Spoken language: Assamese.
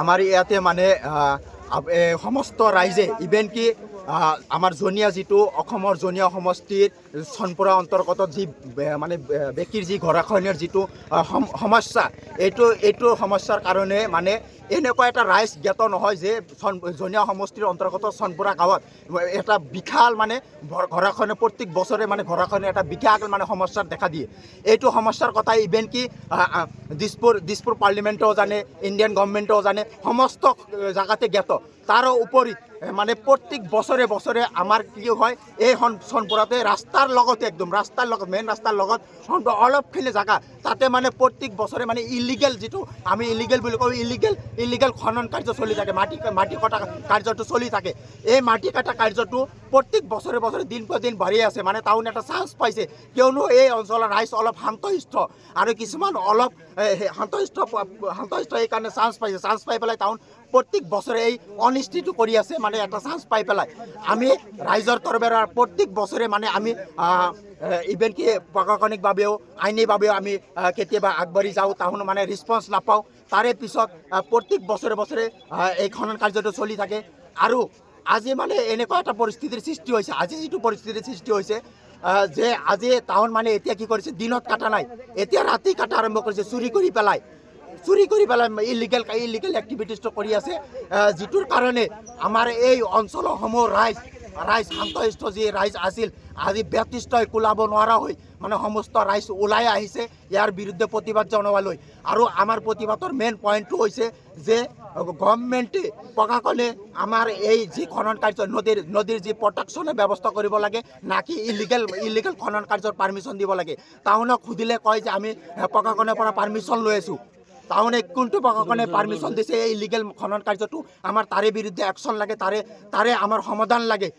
আমাৰ ইয়াতে মানে সমস্ত ৰাইজে ইভেন কি আমাৰ জনীয়া যিটো অসমৰ জনীয়া সমষ্টিৰ চনপুৰা অন্তৰ্গত যি মানে বেকীৰ যি গৰাখহনীয়াৰ যিটো সমস্যা এইটো সমস্যাৰ কাৰণে মানে এনেকুৱা এটা ৰাইজ জ্ঞাত নহয় যে জনীয়া সমষ্টিৰ অন্তৰ্গত চনপুৰা গাঁৱত এটা বিশাল মানে গৰাখহনীয়া প্ৰত্যেক বছৰে মানে গৰাখহনীয়া এটা বিশাল মানে সমস্যাৰ দেখা দিয়ে। এইটো সমস্যাৰ কথা ইভেন কি দিছপুৰ পাৰ্লিমেণ্টও জানে, ইণ্ডিয়ান গভৰ্ণমেণ্টও জানে, সমস্ত জাগাতে জ্ঞাত। তাৰ উপৰি মানে প্ৰত্যেক বছৰে বছৰে আমাৰ কি হয় এই চনপুৰাতে ৰাস্তাৰ লগতে একদম মেইন ৰাস্তাৰ লগত অলপখিনি জাগা তাতে মানে প্ৰত্যেক বছৰে মানে ইলিগেল যিটো আমি ইলিগেল বুলি কওঁ ইলিগেল খনন কাৰ্য চলি থাকে, মাটি কটা কাৰ্যটো চলি থাকে। এই মাটি কটা কাৰ্যটো প্ৰত্যেক বছৰে বছৰে দিন পৰ দিন বাঢ়ি আছে। মানে টাউন এটা চান্স পাইছে, কিয়নো এই অঞ্চলৰ ৰাইজ অলপ শান্তশিষ্ট আৰু কিছুমান অলপ শান্তশিষ্ট এইকাৰণে চান্স পাই পেলাই টাউন প্ৰত্যেক বছৰে এই অনিষ্টিটো কৰি আছে। মানে এটা চান্স পাই পেলাই আমি ৰাইজৰ তৰফেৰে প্ৰত্যেক বছৰে মানে আমি ইভেন কি প্ৰশাসনিকভাৱেও আইনীভাৱেও আমি কেতিয়াবা আগবাঢ়ি যাওঁ, টাউন মানে ৰেছপন্স নাপাওঁ। তাৰে পিছত প্ৰত্যেক বছৰে বছৰে এই খনন কাৰ্যটো চলি থাকে। আৰু আজি মানে এনেকুৱা এটা পৰিস্থিতিৰ সৃষ্টি হৈছে, আজি যিটো পৰিস্থিতিৰ সৃষ্টি হৈছে যে আজি টাউন মানে এতিয়া কি কৰিছে, দিনত কাটা নাই, এতিয়া ৰাতি কাটা আৰম্ভ কৰিছে, চুৰি কৰি পেলাই ইলিগেল এক্টিভিটিছটো কৰি আছে, যিটোৰ কাৰণে আমাৰ এই অঞ্চলসমূহ ৰাইজ শান্তশিষ্ট যি ৰাইজ আছিল আজি ব্যতিষ্ট হৈ কোলাব নোৱাৰা হৈ মানে সমস্ত ৰাইজ ওলাই আহিছে ইয়াৰ বিৰুদ্ধে প্ৰতিবাদ জনাবলৈ। আৰু আমাৰ প্ৰতিবাদৰ মেইন পইণ্টটো হৈছে যে গভৰ্ণমেণ্টে প্ৰশাসনে আমাৰ এই যি খনন কাৰ্য নদীৰ যি প্ৰটেকশ্যনৰ ব্যৱস্থা কৰিব লাগে, নাকি ইলিগেল খনন কাৰ্যৰ পাৰ্মিশ্যন দিব লাগে। টাউনক সুধিলে কয় যে আমি প্ৰশাসনৰ পৰা পাৰ্মিশ্যন লৈ আছোঁ। টাউনে কোনটো প্ৰশাসনে পাৰ্মিশ্যন দিছে এই ইলিগেল খনন কাৰ্যটো? আমাৰ তাৰে বিৰুদ্ধে একশ্যন লাগে, তাৰে আমাৰ সমাধান লাগে।